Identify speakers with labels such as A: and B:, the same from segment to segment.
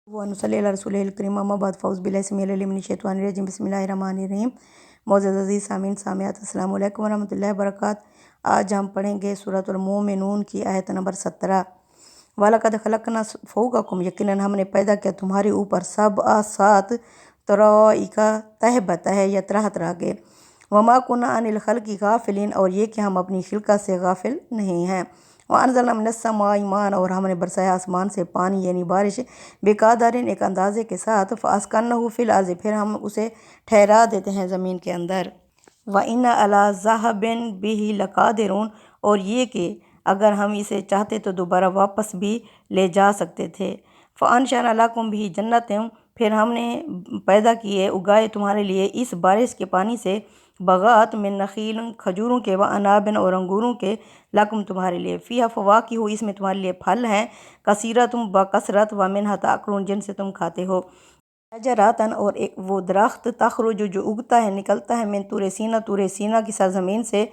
A: ونصلی علی رسول الکریم اما بعد فاعوذ باللہ السمیع العلیم من الشیطان الرجیم بسم اللہ الرحمن الرحیم۔ معزز عزیز سامعین سامعات السلام علیکم ورحمۃ اللہ وبرکاتہ۔ آج ہم پڑھیں گے سورۃ المومنون کی آیت نمبر 17۔ وَلَقَدْ خَلَقْنَا فَوْقَكُمْ، یقیناً ہم نے پیدا کیا تمہارے اوپر سبع سات طرائقا تہہ بتہ یا طرح طرح کے۔ وَمَا كُنَّا عَنِ الْخَلْقِ غَافِلِينَ، اور یہ کہ ہم اپنی خلقت سے غافل نہیں ہیں۔ وَأَنزَلْنَا مِنَ السَّمَاءِ مَاءً، اور ہم نے برسایا آسمان سے پانی یعنی بارش، بِقَدَرٍ ایک اندازے کے ساتھ، فَأَسْكَنَّاهُ فِي الْأَرْضِ، پھر ہم اسے ٹھہرا دیتے ہیں زمین کے اندر۔ وَإِنَّا عَلَىٰ ذَهَابٍ بِهِ لَقَادِرُونَ، اور یہ کہ اگر ہم اسے چاہتے تو دوبارہ واپس بھی لے جا سکتے تھے۔ فَأَنشَأْنَا لَكُم بِهِ جَنَّاتٍ، پھر ہم نے پیدا کیے اگائے تمہارے لیے اس بارش کے پانی سے، باغات من نخیل کھجوروں کے، وعناب اور انگوروں کے، لکم تمہارے لیے، فیہا فواکہ اس میں تمہارے لیے پھل ہیں، کثیرۃ بکثرت، ومنہا تاکلون جن سے تم کھاتے ہو، شجرۃ اور ایک وہ درخت، تخرج جو اگتا ہے نکلتا ہے، من طور سینا طور سینا کی سرزمین سے،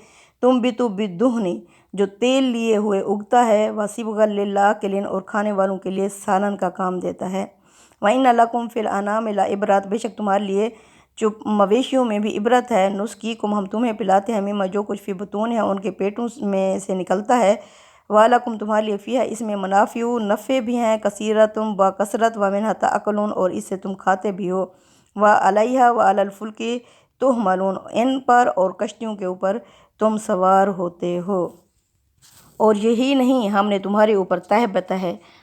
A: تنبت بالدہن جو تیل لیے ہوئے اگتا ہے، وصبغا للآکلین اور کھانے والوں کے لیے سالن کا کام دیتا ہے۔ وَإِنَّ لَكُمْ فِي الْأَنْعَامِ لَعِبْرَةً، بے شک تمہارے لیے جو مویشیوں میں بھی عبرت ہے، نسقیکم ہم تمہیں پلاتے ہیں، مما جو کچھ فی بطون ہے ان کے پیٹوں میں سے نکلتا ہے، وَلَكُمْ تمہارے لیے فیہا اس میں منافع نفع بھی ہیں، کثیرۃ بکثرت، ومنہا تاکلون اور اس سے تم کھاتے بھی ہو، وعلیہا وعلی الفلک تحملون ان پر اور کشتیوں کے اوپر تم سوار ہوتے ہو۔ اور یہی نہیں، ہم نے تمہارے اوپر تہہ بتہ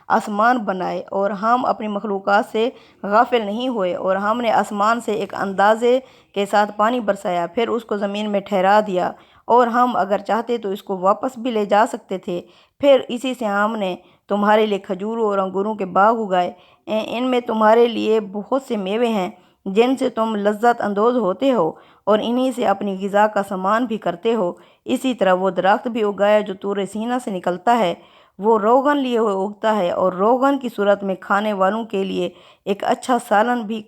A: آسمان بنائے اور ہم اپنی مخلوقات سے غافل نہیں ہوئے، اور ہم نے آسمان سے ایک اندازے کے ساتھ پانی برسایا، پھر اس کو زمین میں ٹھہرا دیا، اور ہم اگر چاہتے تو اس کو واپس بھی لے جا سکتے تھے۔ پھر اسی سے ہم نے تمہارے لیے کھجوروں اور انگوروں کے باغ اگائے، ان میں تمہارے لیے بہت سے میوے ہیں جن سے تم لذت اندوز ہوتے ہو، اور انہی سے اپنی غذا کا سامان بھی کرتے ہو۔ اسی طرح وہ درخت بھی اگایا جو طور سینا سے نکلتا ہے، وہ روغن لیے ہوئے اگتا ہے، اور روغن کی صورت میں کھانے والوں کے لیے ایک اچھا سالن بھی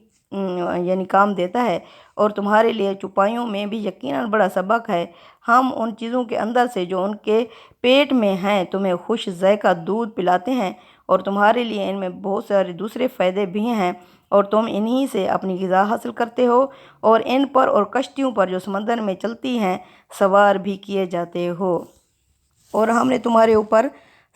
A: یعنی کام دیتا ہے، اور تمہارے لیے چوپایوں میں بھی یقیناً بڑا سبق ہے۔ ہم ان چیزوں کے اندر سے جو ان کے پیٹ میں ہیں تمہیں خوش ذائقہ دودھ پلاتے ہیں، اور تمہارے لیے ان میں بہت سارے دوسرے فائدے بھی ہیں، اور تم انہی سے اپنی غذا حاصل کرتے ہو، اور ان پر اور کشتیوں پر جو سمندر میں چلتی ہیں سوار بھی کیے جاتے ہو۔ اور ہم نے تمہارے اوپر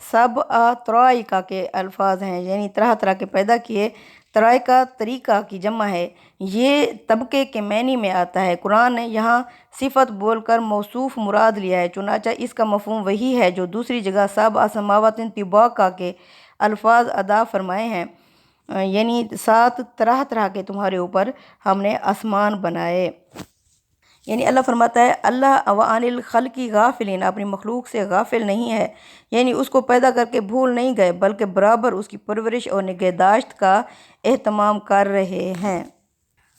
A: سبع طرائقا کے الفاظ ہیں یعنی طرح طرح کے پیدا کیے۔ طرائقہ طریقہ کی جمع ہے، یہ طبقے کے معنی میں آتا ہے۔ قرآن نے یہاں صفت بول کر موصوف مراد لیا ہے، چنانچہ اس کا مفہوم وہی ہے جو دوسری جگہ سبع سماوات طباقا کے الفاظ ادا فرمائے ہیں، یعنی سات طرح طرح کے تمہارے اوپر ہم نے آسمان بنائے۔ یعنی اللہ فرماتا ہے اللہ وعن الخلق غافلین، اپنی مخلوق سے غافل نہیں ہے، یعنی اس کو پیدا کر کے بھول نہیں گئے بلکہ برابر اس کی پرورش اور نگہداشت کا اہتمام کر رہے ہیں۔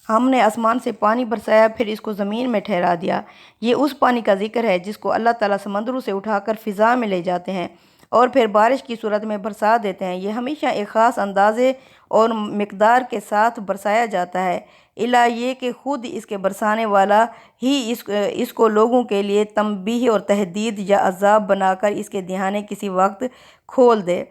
A: ہم نے آسمان سے پانی برسایا، پھر اس کو زمین میں ٹھہرا دیا۔ یہ اس پانی کا ذکر ہے جس کو اللہ تعالیٰ سمندروں سے اٹھا کر فضا میں لے جاتے ہیں اور پھر بارش کی صورت میں برسا دیتے ہیں۔ یہ ہمیشہ ایک خاص اندازے اور مقدار کے ساتھ برسایا جاتا ہے، الا یہ کہ خود اس کے برسانے والا ہی اس کو لوگوں کے لیے تنبیہ اور تحدید یا عذاب بنا کر اس کے دہانے کسی وقت کھول دے،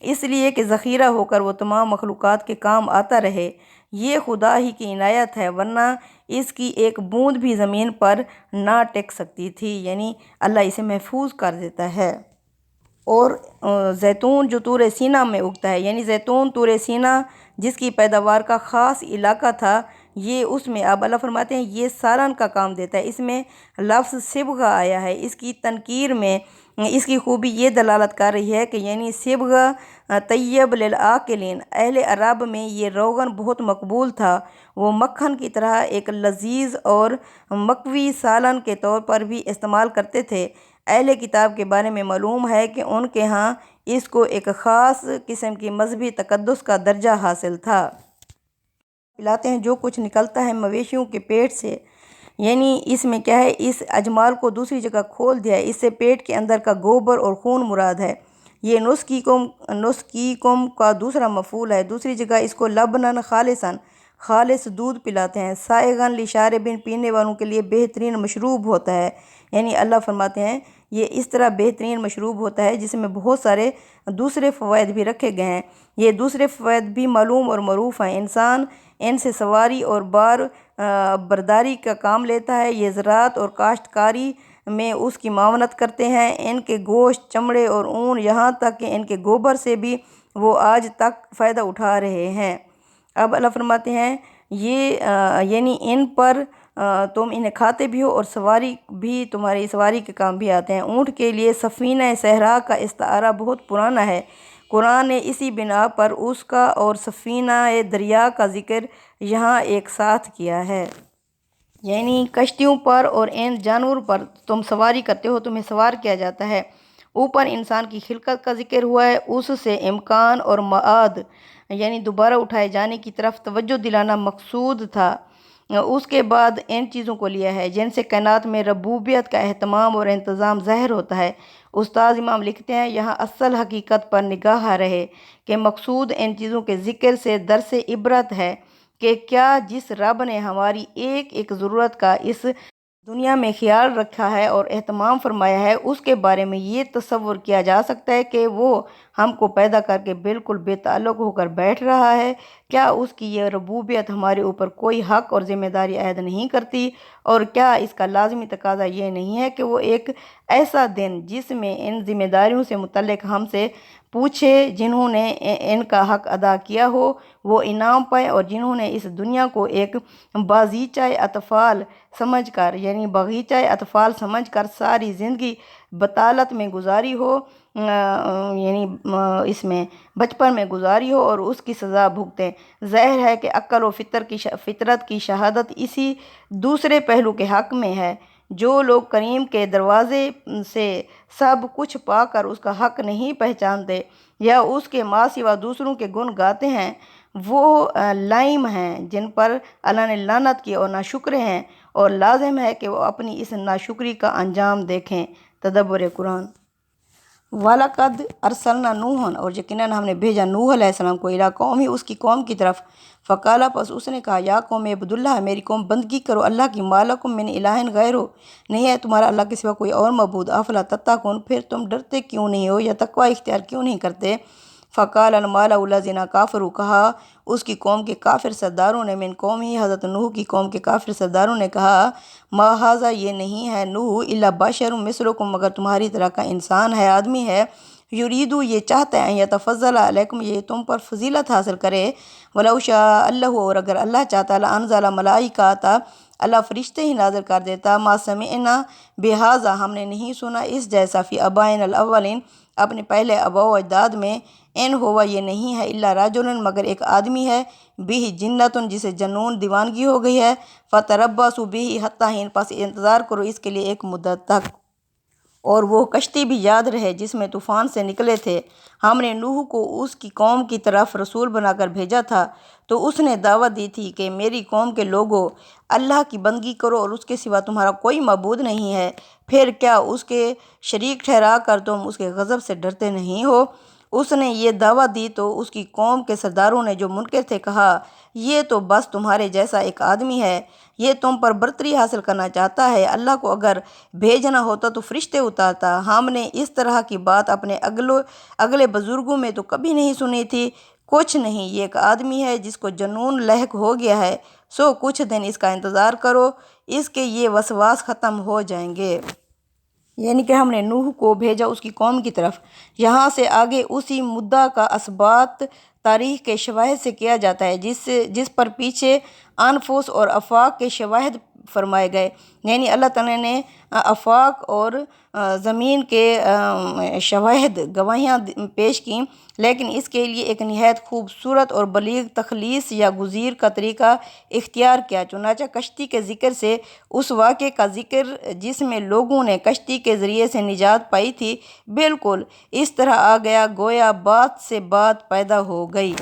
A: اس لیے کہ ذخیرہ ہو کر وہ تمام مخلوقات کے کام آتا رہے۔ یہ خدا ہی کی عنایت ہے، ورنہ اس کی ایک بوند بھی زمین پر نہ ٹک سکتی تھی، یعنی اللہ اسے محفوظ کر دیتا ہے۔ اور زیتون جو طور سینا میں اگتا ہے، یعنی زیتون طور سینا جس کی پیداوار کا خاص علاقہ تھا، یہ اس میں اب اللہ فرماتے ہیں یہ سالن کا کام دیتا ہے۔ اس میں لفظ صبغہ آیا ہے، اس کی تنکیر میں اس کی خوبی یہ دلالت کر رہی ہے کہ یعنی صبغہ طیب للآکلین، اہل عرب میں یہ روغن بہت مقبول تھا، وہ مکھن کی طرح ایک لذیذ اور مقوی سالن کے طور پر بھی استعمال کرتے تھے۔ اہل کتاب کے بارے میں معلوم ہے کہ ان کے ہاں اس کو ایک خاص قسم کی مذہبی تقدس کا درجہ حاصل تھا۔ پلاتے ہیں جو کچھ نکلتا ہے مویشیوں کے پیٹ سے، یعنی اس میں کیا ہے، اس اجمال کو دوسری جگہ کھول دیا ہے، اس سے پیٹ کے اندر کا گوبر اور خون مراد ہے۔ یہ نسقیکم کا دوسرا مفعول ہے، دوسری جگہ اس کو لبنن خالصاً خالص دودھ پلاتے ہیں، سائغن لشاربین پینے والوں کے لیے بہترین مشروب ہوتا ہے۔ یعنی اللہ فرماتے ہیں یہ اس طرح بہترین مشروب ہوتا ہے جس میں بہت سارے دوسرے فوائد بھی رکھے گئے ہیں۔ یہ دوسرے فوائد بھی معلوم اور معروف ہیں۔ انسان ان سے سواری اور بار برداری کا کام لیتا ہے۔ یہ زراعت اور کاشتکاری میں اس کی معاونت کرتے ہیں۔ ان کے گوشت، چمڑے اور اون، یہاں تک کہ ان کے گوبر سے بھی وہ آج تک فائدہ اٹھا رہے ہیں۔ اب اللہ فرماتے ہیں یعنی ان پر تم انہیں کھاتے بھی ہو اور سواری بھی تمہاری سواری کے کام بھی آتے ہیں۔ اونٹ کے لیے سفینہ صحرا کا استعارہ بہت پرانا ہے۔ قرآن نے اسی بنا پر اس کا اور سفینہ دریا کا ذکر یہاں ایک ساتھ کیا ہے۔ یعنی کشتیوں پر اور ان جانوروں پر تم سواری کرتے ہو، تمہیں سوار کیا جاتا ہے۔ اوپر انسان کی خلقت کا ذکر ہوا ہے، اس سے امکان اور معاد یعنی دوبارہ اٹھائے جانے کی طرف توجہ دلانا مقصود تھا۔ اس کے بعد ان چیزوں کو لیا ہے جن سے کائنات میں ربوبیت کا اہتمام اور انتظام ظاہر ہوتا ہے۔ استاد امام لکھتے ہیں یہاں اصل حقیقت پر نگاہ رہے کہ مقصود ان چیزوں کے ذکر سے درس عبرت ہے کہ کیا جس رب نے ہماری ایک ایک ضرورت کا اس دنیا میں خیال رکھا ہے اور اہتمام فرمایا ہے، اس کے بارے میں یہ تصور کیا جا سکتا ہے کہ وہ ہم کو پیدا کر کے بالکل بے تعلق ہو کر بیٹھ رہا ہے؟ کیا اس کی یہ ربوبیت ہمارے اوپر کوئی حق اور ذمہ داری عائد نہیں کرتی؟ اور کیا اس کا لازمی تقاضا یہ نہیں ہے کہ وہ ایک ایسا دن جس میں ان ذمہ داریوں سے متعلق ہم سے پوچھے، جنہوں نے ان کا حق ادا کیا ہو وہ انعام پائے، اور جنہوں نے اس دنیا کو ایک باغیچۂ اطفال سمجھ کر یعنی باغیچۂ اطفال سمجھ کر ساری زندگی بطالت میں گزاری ہو، یعنی اس میں بچپن میں گزاری ہو اور اس کی سزا بھگتیں۔ ظاہر ہے کہ عقل و فطرت کی شہادت اسی دوسرے پہلو کے حق میں ہے۔ جو لوگ کریم کے دروازے سے سب کچھ پا کر اس کا حق نہیں پہچانتے یا اس کے ماں سوا دوسروں کے گن گاتے ہیں، وہ لائم ہیں جن پر اللہ نے لعنت کی اور ناشکرے ہیں، اور لازم ہے کہ وہ اپنی اس ناشکری کا انجام دیکھیں۔ تدبر قرآن۔ وَلَقَدْ أَرْسَلْنَا نُوحًا، اور یقیناً ہم نے بھیجا نوح علیہ السلام کو اِلیٰ قومہ، اس کی قوم کی طرف۔ فقال، پس اس نے کہا، یا قوم اعبدوا اللہ، میری قوم بندگی کرو اللہ کی، ما لکم من الہ غیرہ، نہیں ہے تمہارا اللہ کے سوا کوئی اور معبود، افلا تتقون، پھر تم ڈرتے کیوں نہیں ہو یا تقوی اختیار کیوں نہیں کرتے؟ فقال الملأ الذین کفروا، کہا اس کی قوم کے کافر سرداروں نے، من قومہ، حضرت نوح کی قوم کے کافر سرداروں نے کہا، ما ھذا، یہ نہیں ہے نوح، الا بشر مثلکم، مگر تمہاری طرح کا انسان ہے، آدمی ہے، یریدو، یہ چاہتا ہے، یتفضل علیکم، یہ تم پر فضیلت حاصل کرے، ولو شاء اللہ، اور اگر اللہ چاہتا، لانزل ملائکۃ، اللہ فرشتے ہی نازل کر دیتا، ما سمعنا بھذا، ہم نے نہیں سنا اس جیسا، فی آبائنا الاولین، اپنے پہلے آباء و اجداد میں، ان ہوا، یہ نہیں ہے، الا رجل، مگر ایک آدمی ہے، بہ جنۃ، جسے جنون دیوانگی ہو گئی ہے، فتربصوا بہ حتی حین، پس انتظار کرو اس کے لیے ایک مدت تک۔ اور وہ کشتی بھی یاد رہے جس میں طوفان سے نکلے تھے، ہم نے نوح کو اس کی قوم کی طرف رسول بنا کر بھیجا تھا، تو اس نے دعوت دی تھی کہ میری قوم کے لوگو، اللہ کی بندگی کرو اور اس کے سوا تمہارا کوئی معبود نہیں ہے، پھر کیا اس کے شریک ٹھہرا کر تم اس کے غضب سے ڈرتے نہیں ہو؟ اس نے یہ دعوت دی تو اس کی قوم کے سرداروں نے جو منکر تھے کہا، یہ تو بس تمہارے جیسا ایک آدمی ہے، یہ تم پر برتری حاصل کرنا چاہتا ہے، اللہ کو اگر بھیجنا ہوتا تو فرشتے اتارتا، ہم نے اس طرح کی بات اپنے اگلے بزرگوں میں تو کبھی نہیں سنی تھی، کچھ نہیں، یہ ایک آدمی ہے جس کو جنون لاحق ہو گیا ہے، سو کچھ دن اس کا انتظار کرو، اس کے یہ وسواس ختم ہو جائیں گے۔ یعنی کہ ہم نے نوح کو بھیجا اس کی قوم کی طرف۔ یہاں سے آگے اسی مدعا کا اثبات تاریخ کے شواہد سے کیا جاتا ہے جس پر پیچھے انفس اور آفاق کے شواہد فرمائے گئے، یعنی اللہ تعالیٰ نے آفاق اور زمین کے شواہد گواہیاں پیش کیں، لیکن اس کے لیے ایک نہایت خوبصورت اور بلیغ تخلیص یا گزیر کا طریقہ اختیار کیا۔ چنانچہ کشتی کے ذکر سے اس واقعے کا ذکر جس میں لوگوں نے کشتی کے ذریعے سے نجات پائی تھی، بالکل اس طرح آ گیا گویا بات سے بات پیدا ہو گئی۔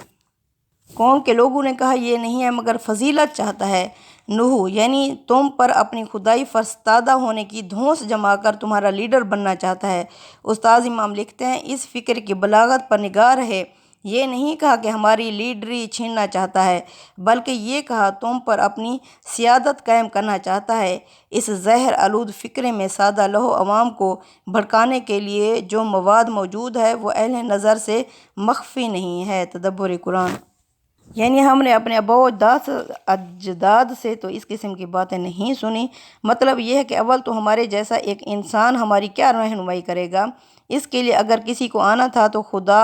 A: قوم کے لوگوں نے کہا، یہ نہیں ہے مگر فضیلت چاہتا ہے، نوح یعنی تم پر اپنی خدائی فرستادہ ہونے کی دھونس جما کر تمہارا لیڈر بننا چاہتا ہے۔ استاد امام لکھتے ہیں، اس فکر کی بلاغت پر نگاہ رہے، یہ نہیں کہا کہ ہماری لیڈری چھیننا چاہتا ہے، بلکہ یہ کہا تم پر اپنی سیادت قائم کرنا چاہتا ہے۔ اس زہر آلود فکرے میں سادہ لوح عوام کو بھڑکانے کے لیے جو مواد موجود ہے وہ اہل نظر سے مخفی نہیں ہے۔ تدبر قرآن، یعنی ہم نے اپنے آباء و اجداد سے تو اس قسم کی باتیں نہیں سنی۔ مطلب یہ ہے کہ اول تو ہمارے جیسا ایک انسان ہماری کیا رہنمائی کرے گا؟ اس کے لیے اگر کسی کو آنا تھا تو خدا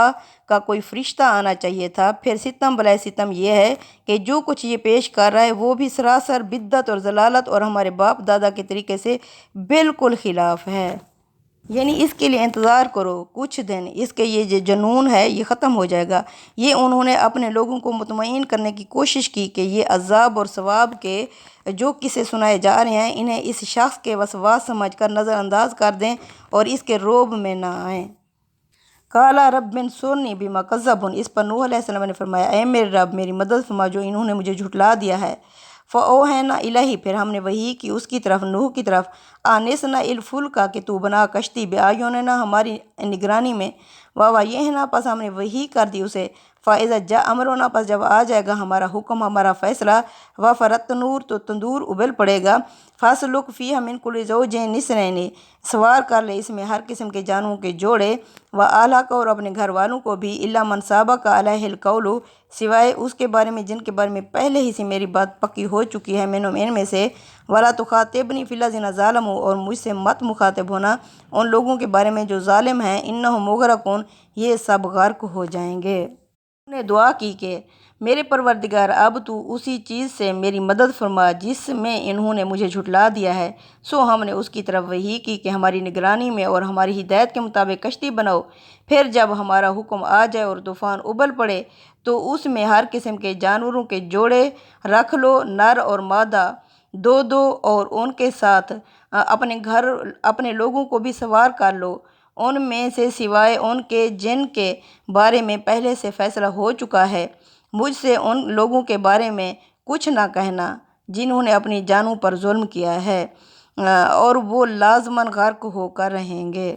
A: کا کوئی فرشتہ آنا چاہیے تھا۔ پھر ستم بلائے ستم یہ ہے کہ جو کچھ یہ پیش کر رہا ہے وہ بھی سراسر بدعت اور ضلالت اور ہمارے باپ دادا کے طریقے سے بالکل خلاف ہے۔ یعنی اس کے لیے انتظار کرو کچھ دن، اس کے یہ جو جنون ہے یہ ختم ہو جائے گا۔ یہ انہوں نے اپنے لوگوں کو مطمئن کرنے کی کوشش کی کہ یہ عذاب اور ثواب کے جو قصے سنائے جا رہے ہیں انہیں اس شخص کے وسواس سمجھ کر نظر انداز کر دیں اور اس کے رعب میں نہ آئیں۔ قَالَ رَبِّ انصُرْنِی بِمَا کَذَّبُونِ، اس پر نوح علیہ السلام نے فرمایا اے میرے رب میری مدد فرما جو انہوں نے مجھے جھٹلا دیا ہے۔ فَأَوْحَیْنَا اِلَیْہِ، پھر ہم نے وحی کی اس کی طرف، نوح کی طرف، أَنِ اصْنَعِ الْفُلْکَ، کہ تو بنا کشتی، بِأَعْیُنِنَا، ہماری نگرانی میں، وَوَحَیْنَا، پس ہم نے وحی کر دی اسے، فَإِذَا جَاءَ أَمْرُنَا، پس جب آ جائے گا ہمارا حکم، ہمارا فیصلہ، وَفَارَ التَّنُّورُ، تو تندور ابل پڑے گا، فَاسْلُکْ فِیہَا مِن کُلِّ زَوْجَیْنِ اثْنَیْنِ، سوار کر لے اس میں ہر قسم کے جانوروں کے جوڑے، وَأَہْلَکَ، اور اپنے گھر والوں کو بھی، إِلَّا مَنْ سَبَقَ عَلَیْہِ الْقَوْلُ، سوائے اس کے بارے میں جن کے بارے میں پہلے ہی سے میری بات پکی ہو چکی ہے، منہم ان میں سے، وَلَا تُخَاطِبْنِی فِی الَّذِینَ ظَلَمُوا، اور مجھ سے مت مخاطب ہونا ان لوگوں کے بارے میں جو ظالم ہیں، إِنَّھُم مُغْرَقُونَ، یہ سب غرق ہو جائیں گے۔ انہوں نے دعا کی کہ میرے پروردگار اب تو اسی چیز سے میری مدد فرما جس میں انہوں نے مجھے جھٹلا دیا ہے۔ سو ہم نے اس کی طرف وحی کی کہ ہماری نگرانی میں اور ہماری ہدایت کے مطابق کشتی بناؤ، پھر جب ہمارا حکم آ جائے اور طوفان ابل پڑے تو اس میں ہر قسم کے جانوروں کے جوڑے رکھ لو، نر اور مادہ دو دو، اور ان کے ساتھ اپنے لوگوں کو بھی سوار کر لو، ان میں سے سوائے ان کے جن کے بارے میں پہلے سے فیصلہ ہو چکا ہے۔ مجھ سے ان لوگوں کے بارے میں کچھ نہ کہنا جنہوں نے اپنی جانوں پر ظلم کیا ہے، اور وہ لازماً غرق ہو کر رہیں گے۔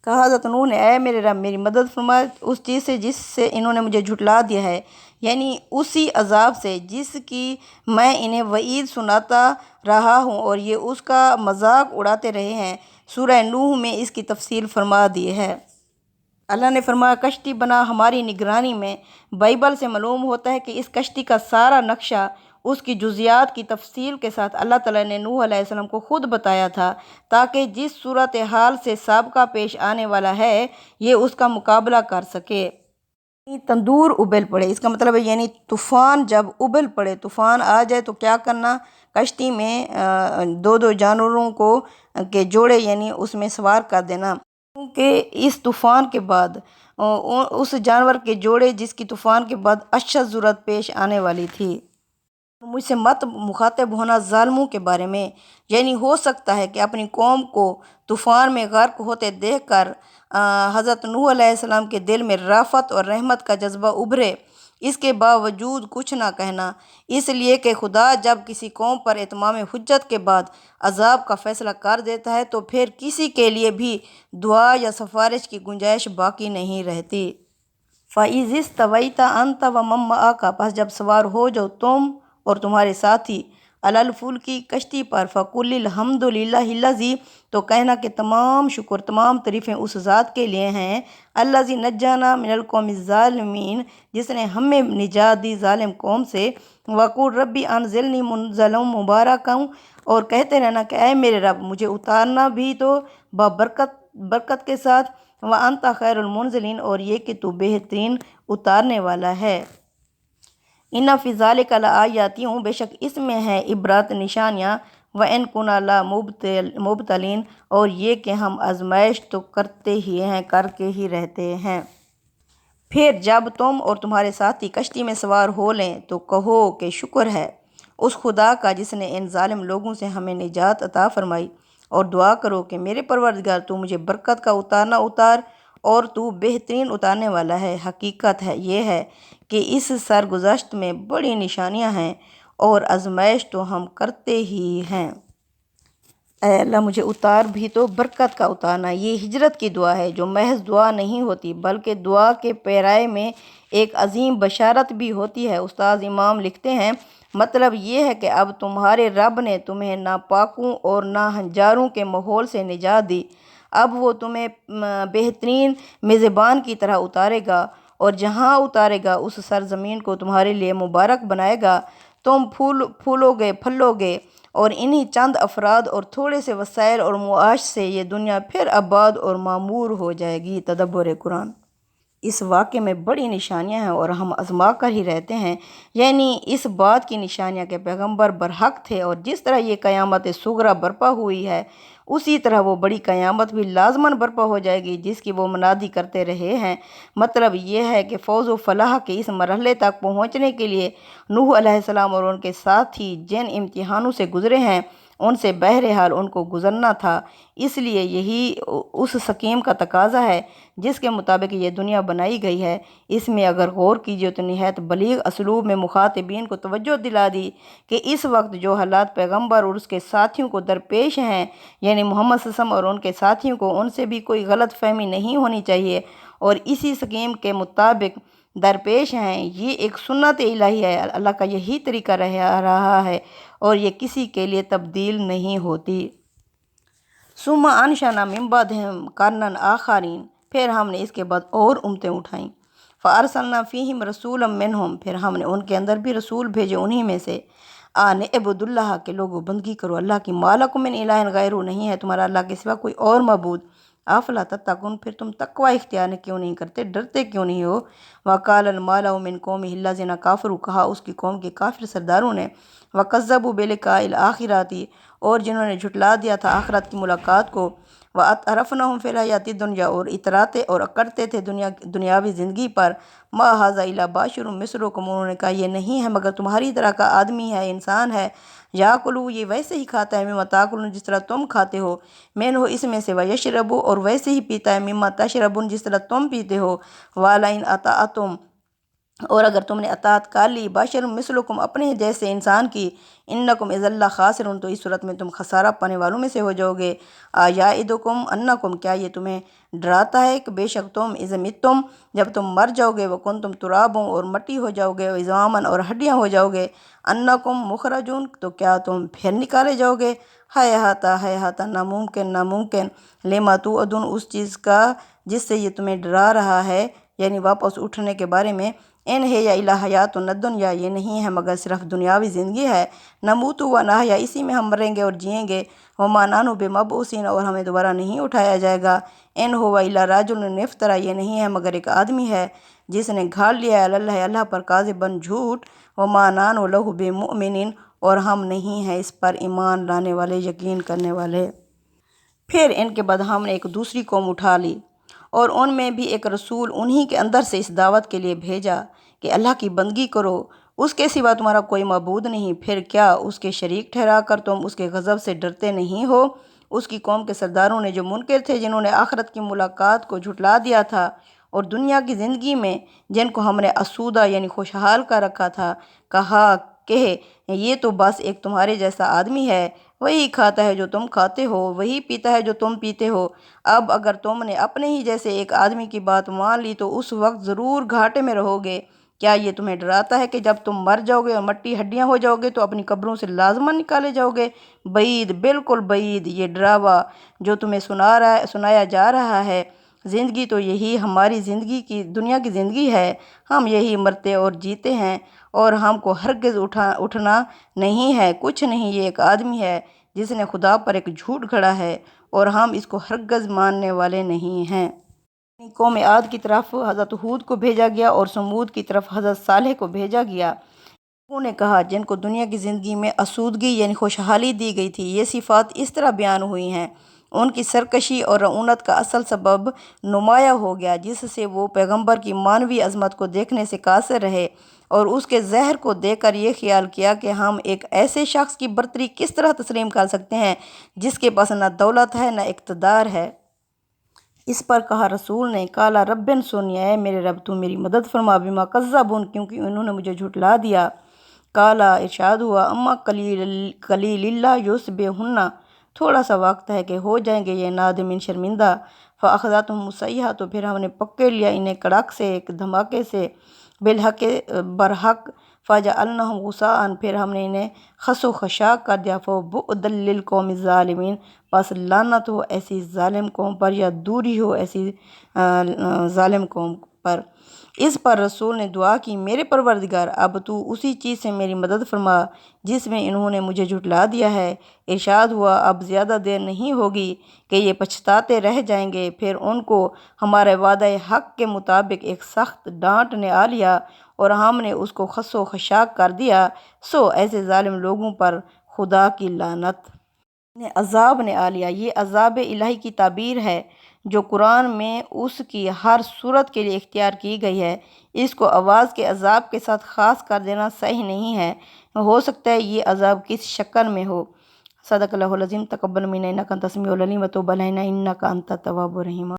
A: کہا حضرت نوح نے اے میرے رب میری مدد فرما اس چیز سے جس سے انہوں نے مجھے جھٹلا دیا ہے، یعنی اسی عذاب سے جس کی میں انہیں وعید سناتا رہا ہوں اور یہ اس کا مذاق اڑاتے رہے ہیں۔ سورہ نوح میں اس کی تفصیل فرما دی ہے۔ اللہ نے فرمایا کشتی بنا ہماری نگرانی میں۔ بائبل سے معلوم ہوتا ہے کہ اس کشتی کا سارا نقشہ اس کی جزیات کی تفصیل کے ساتھ اللہ تعالیٰ نے نوح علیہ السلام کو خود بتایا تھا تاکہ جس صورتحال سے سابقہ پیش آنے والا ہے یہ اس کا مقابلہ کر سکے۔ تندور ابل پڑے، اس کا مطلب ہے یعنی طوفان جب ابل پڑے، طوفان آ جائے تو کیا کرنا؟ کشتی میں دو دو جانوروں کے جوڑے یعنی اس میں سوار کر دینا، کیونکہ اس طوفان کے بعد اس جانور کے جوڑے جس کی طوفان کے بعد اشد ضرورت پیش آنے والی تھی۔ مجھ سے مت مخاطب ہونا ظالموں کے بارے میں، یعنی ہو سکتا ہے کہ اپنی قوم کو طوفان میں غرق ہوتے دیکھ کر حضرت نوح علیہ السلام کے دل میں رافت اور رحمت کا جذبہ ابھرے، اس کے باوجود کچھ نہ کہنا، اس لیے کہ خدا جب کسی قوم پر اتمام حجت کے بعد عذاب کا فیصلہ کر دیتا ہے تو پھر کسی کے لیے بھی دعا یا سفارش کی گنجائش باقی نہیں رہتی۔ فَإِذِ اسْتَوَيْتَ أَنْتَ وَمَن مَّعَكَ، پس جب سوار ہو جاؤ تم اور تمہارے ساتھی، عَلَى الْفُلْكِ، کشتی پر، فَقُلِ الْحَمْدُ لِلَّهِ الَّذِي، تو کہنا کہ تمام شکر تمام تعریفیں اس ذات کے لیے ہیں، الَّذِي نَجَّانَا مِنَ الْقَوْمِ الظَّالِمِينَ، جس نے ہمیں نجات دی ظالم قوم سے، وَقُلْ رَبِّ أَنزِلْنِی مُنزَلًا مُبَارَکًا، اور کہتے رہنا کہ اے میرے رب مجھے اتارنا بھی تو برکت کے ساتھ، وَأَنْتَ خَیْرُ الْمُنزِلِينَ، اور یہ کہ تو بہترین اتارنے والا ہے۔ اِنَّ فِی ذَلِکَ لَآیَاتٍ، بے شک اس میں ہے عبرت نشانیاں، وَإِن کُنَّا لَمُبْتَلِینَ، اور یہ کہ ہم آزمائش تو کرتے ہی ہیں، کر کے ہی رہتے ہیں۔ پھر جب تم اور تمہارے ساتھی کشتی میں سوار ہو لیں تو کہو کہ شکر ہے اس خدا کا جس نے ان ظالم لوگوں سے ہمیں نجات عطا فرمائی، اور دعا کرو کہ میرے پروردگار تو مجھے برکت کا اتارنا اتار، اور تو بہترین اتارنے والا ہے۔ حقیقت ہے یہ ہے کہ اس سرگزشت میں بڑی نشانیاں ہیں اور آزمائش تو ہم کرتے ہی ہیں۔ اے اللہ مجھے اتار بھی تو برکت کا اتارنا۔ یہ ہجرت کی دعا ہے جو محض دعا نہیں ہوتی بلکہ دعا کے پیرائے میں ایک عظیم بشارت بھی ہوتی ہے۔ استاد امام لکھتے ہیں مطلب یہ ہے کہ اب تمہارے رب نے تمہیں ناپاکوں اور ناہنجاروں کے ماحول سے نجات دی۔ اب وہ تمہیں بہترین میزبان کی طرح اتارے گا اور جہاں اتارے گا اس سرزمین کو تمہارے لیے مبارک بنائے گا۔ تم پھولو گے پھلو گے اور انہی چند افراد اور تھوڑے سے وسائل اور معاش سے یہ دنیا پھر آباد اور معمور ہو جائے گی۔ تدبر قرآن۔ اس واقعے میں بڑی نشانیاں ہیں اور ہم آزما کر ہی رہتے ہیں، یعنی اس بات کی نشانیاں کہ پیغمبر برحق تھے اور جس طرح یہ قیامت صغریٰ برپا ہوئی ہے اسی طرح وہ بڑی قیامت بھی لازماً برپا ہو جائے گی جس کی وہ منادی کرتے رہے ہیں۔ مطلب یہ ہے کہ فوز و فلاح کے اس مرحلے تک پہنچنے کے لیے نوح علیہ السلام اور ان کے ساتھی جن امتحانوں سے گزرے ہیں ان سے بہرحال ان کو گزرنا تھا، اس لیے یہی اس سکیم کا تقاضا ہے جس کے مطابق یہ دنیا بنائی گئی ہے۔ اس میں اگر غور کیجیے تو نہایت بلیغ اسلوب میں مخاطبین کو توجہ دلا دی کہ اس وقت جو حالات پیغمبر اور اس کے ساتھیوں کو درپیش ہیں، یعنی محمد صلی اللہ علیہ وسلم اور ان کے ساتھیوں کو ان سے بھی کوئی غلط فہمی نہیں ہونی چاہیے اور اسی سکیم کے مطابق درپیش ہیں۔ یہ ایک سنت الہی ہے، اللہ کا یہی طریقہ رہا ہے اور یہ کسی کے لیے تبدیل نہیں ہوتی۔ ثم انشأنا من بعدهم قرنا آخرین، پھر ہم نے اس کے بعد اور امتیں اٹھائیں۔ فارسلنا فیہم رسولا منہم، پھر ہم نے ان کے اندر بھی رسول بھیجے انہی میں سے۔ ان اعبدوا اللہ، کہ لوگوں بندگی کرو اللہ کی، ما لکم من الہ غیرہ، نہیں ہے تمہارا اللہ کے سوا کوئی اور معبود۔ افلا تتقون، پھر تم تقوی اختیار کیوں نہیں کرتے، ڈرتے کیوں نہیں ہو۔ وقال الملأ من قومہ الذین کفروا، کہا اس کی قوم کے کافر سرداروں نے، وکذبوا بلقاء الآخرۃ، اور جنہوں نے جھٹلا دیا تھا آخرت کی ملاقات کو، وَأَتْرَفْنَهُمْ فِي الْحَيَاةِ الدُّنْيَا، اور اتراتے اور اکڑتے تھے دنیاوی زندگی پر، مَا هَٰذَا إِلَّا بَشَرٌ مِثْلُكُمْ، انہوں نے کہا یہ نہیں ہے مگر تمہاری طرح کا آدمی ہے، انسان ہے، یَأْکُلُ، یہ ویسے ہی کھاتا ہے، مِمَّا تَأْکُلُونَ، جس طرح تم کھاتے ہو، مِنْہُ، اس میں سے، وَيَشْرَبُ، اور ویسے ہی پیتا ہے، مِمَّا تَشْرَبُونَ، جس طرح تم پیتے ہو، وَلَئِنْ أَطَعْتُمْ، اور اگر تم نے اطاعت کر لی، بشر مثلکم، اپنے جیسے انسان کی، انکم اذا لخاسرون، تو اس صورت میں تم خسارہ پانے والوں میں سے ہو جاؤ گے۔ یعدکم انکم، کیا یہ تمہیں ڈراتا ہے کہ بے شک تم اذا متم، جب تم مر جاؤ گے، وکنتم ترابا، اور مٹی ہو جاؤ گے، وعظاما، اور ہڈیاں ہو جاؤ گے، انکم مخرجون، تو کیا تم پھر نکالے جاؤ گے۔ ہیہاتا، ناممکن، ناممکن، لما توعدون، اس چیز کا جس سے یہ تمہیں ڈرا رہا ہے، یعنی واپس اٹھنے کے بارے میں، ان ہے یا الا حیاتنا الدنیا، یہ نہیں ہے مگر صرف دنیاوی زندگی ہے، نموت و نحیا، اسی میں ہم مریں گے اور جئیں گے، وما نحن بمبعوثین، اور ہمیں دوبارہ نہیں اٹھایا جائے گا، ان هو الا رجل افتری، یہ نہیں ہے مگر ایک آدمی ہے جس نے گھاڑ لیا ہے اللہ، اللہ پر کاذباً جھوٹ، وما نحن له بمؤمنین، اور ہم نہیں ہیں اس پر ایمان لانے والے، یقین کرنے والے۔ پھر ان کے بعد ہم نے ایک دوسری قوم اٹھا لی اور ان میں بھی ایک رسول انہی کے اندر سے اس دعوت کے لیے بھیجا کہ اللہ کی بندگی کرو، اس کے سوا تمہارا کوئی معبود نہیں، پھر کیا اس کے شریک ٹھہرا کر تم اس کے غضب سے ڈرتے نہیں ہو۔ اس کی قوم کے سرداروں نے جو منکر تھے، جنہوں نے آخرت کی ملاقات کو جھٹلا دیا تھا اور دنیا کی زندگی میں جن کو ہم نے آسودہ یعنی خوشحال کر رکھا تھا، کہا کہ یہ تو بس ایک تمہارے جیسا آدمی ہے، وہی کھاتا ہے جو تم کھاتے ہو، وہی پیتا ہے جو تم پیتے ہو، اب اگر تم نے اپنے ہی جیسے ایک آدمی کی بات مان لی تو اس وقت ضرور گھاٹے میں رہو گے۔ کیا یہ تمہیں ڈراتا ہے کہ جب تم مر جاؤ گے اور مٹی ہڈیاں ہو جاؤ گے تو اپنی قبروں سے لازماً نکالے جاؤ گے؟ بعید، بالکل بعید، یہ ڈراوا جو تمہیں سنایا جا رہا ہے، زندگی تو یہی ہماری زندگی کی، دنیا کی زندگی ہے، ہم یہی مرتے اور جیتے ہیں اور ہم کو ہرگز اٹھنا نہیں ہے، کچھ نہیں، یہ ایک آدمی ہے جس نے خدا پر ایک جھوٹ گھڑا ہے اور ہم اس کو ہرگز ماننے والے نہیں ہیں۔ قوم عاد کی طرف حضرت ہود کو بھیجا گیا اور سمود کی طرف حضرت صالح کو بھیجا گیا۔ لوگوں نے کہا جن کو دنیا کی زندگی میں آسودگی یعنی خوشحالی دی گئی تھی، یہ صفات اس طرح بیان ہوئی ہیں، ان کی سرکشی اور رعونت کا اصل سبب نمایاں ہو گیا جس سے وہ پیغمبر کی معنوی عظمت کو دیکھنے سے قاصر رہے اور اس کے ظہر کو دیکھ کر یہ خیال کیا کہ ہم ایک ایسے شخص کی برتری کس طرح تسلیم کر سکتے ہیں جس کے پاس نہ دولت ہے نہ اقتدار ہے۔ اس پر کہا رسول نے، قالا رب انصرنی، اے میرے رب تو میری مدد فرما، بما کذبون، کیونکہ انہوں نے مجھے جھٹلا دیا۔ قالا، ارشاد ہوا، اما قلیل اللہ یصبحن، تھوڑا سا وقت ہے کہ ہو جائیں گے یہ نادمین شرمندہ۔ فَأَخَذَتْهُمُ الصَّيْحَةُ تو پھر ہم نے پکڑ لیا انہیں کڑاک سے، ایک دھماکے سے، بالحق برحق، فَجَعَلْنَاهُمْ غُثَاءً پھر ہم نے انہیں خس و خشاک کر دیا۔ فَبُعْدًا لِلْقَوْمِ الظَّالِمِينَ پس لعنت ہو ایسی ظالم قوم پر، یا دوری ہو ایسی ظالم قوم پر۔ اس پر رسول نے دعا کی، میرے پروردگار اب تو اسی چیز سے میری مدد فرما جس میں انہوں نے مجھے جھٹلا دیا ہے۔ ارشاد ہوا، اب زیادہ دیر نہیں ہوگی کہ یہ پچھتاتے رہ جائیں گے۔ پھر ان کو ہمارے وعدہ حق کے مطابق ایک سخت ڈانٹ نے آ لیا اور ہم نے اس کو خس و خشاک کر دیا۔ سو ایسے ظالم لوگوں پر خدا کی لعنت۔ انہیں عذاب نے آ لیا۔ یہ عذاب الہی کی تعبیر ہے جو قرآن میں اس کی ہر صورت کے لیے اختیار کی گئی ہے۔ اس کو آواز کے عذاب کے ساتھ خاص کر دینا صحیح نہیں ہے، ہو سکتا ہے یہ عذاب کس شکل میں ہو۔ صدق اللہ العظیم۔ تقبل منا انک انت السمیع العلیم وتب علینا انک انت التواب الرحیم۔